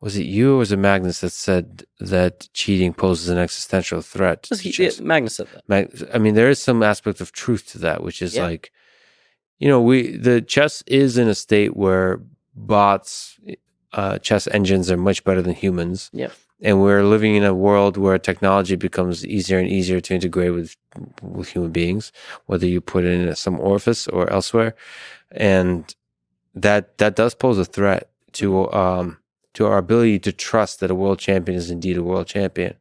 Was it you or was it Magnus that said that cheating poses an existential threat to chess? Magnus said that. I mean, there is some aspect of truth to that, which is like, the chess is in a state where bots, chess engines are much better than humans. Yeah. And we're living in a world where technology becomes easier and easier to integrate with human beings, whether you put it in some orifice or elsewhere. And that does pose a threat to our ability to trust that a world champion is indeed a world champion,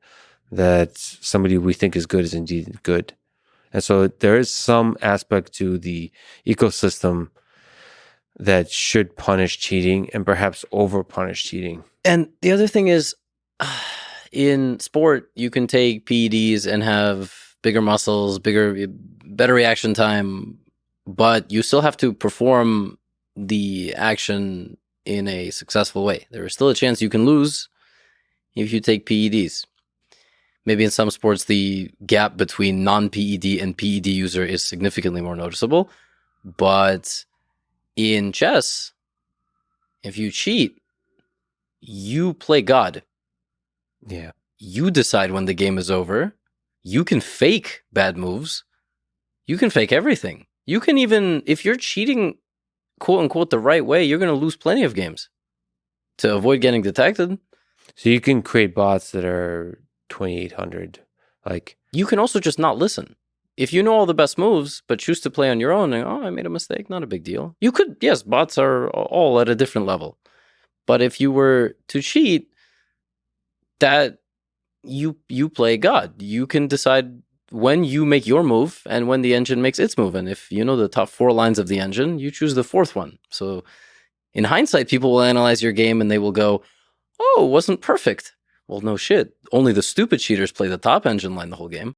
that somebody we think is good is indeed good. And so there is some aspect to the ecosystem that should punish cheating and perhaps over punish cheating. And the other thing is, in sport, you can take PEDs and have bigger muscles, better reaction time, but you still have to perform the action in a successful way. There is still a chance you can lose if you take PEDs. Maybe in some sports, the gap between non-PED and PED user is significantly more noticeable. But in chess, if you cheat, you play God. Yeah. You decide when the game is over. You can fake bad moves. You can fake everything. You can even, if you're cheating, quote unquote, the right way, you're going to lose plenty of games to avoid getting detected. So you can create bots that are 2,800. Like, you can also just not listen. If you know all the best moves, but choose to play on your own, and, I made a mistake, not a big deal. You could, yes, bots are all at a different level. But if you were to cheat, that you play God. You can decide when you make your move and when the engine makes its move. And if you know the top 4 lines of the engine, you choose the 4th one. So in hindsight, people will analyze your game and they will go, oh, it wasn't perfect. Well, no shit. Only the stupid cheaters play the top engine line the whole game.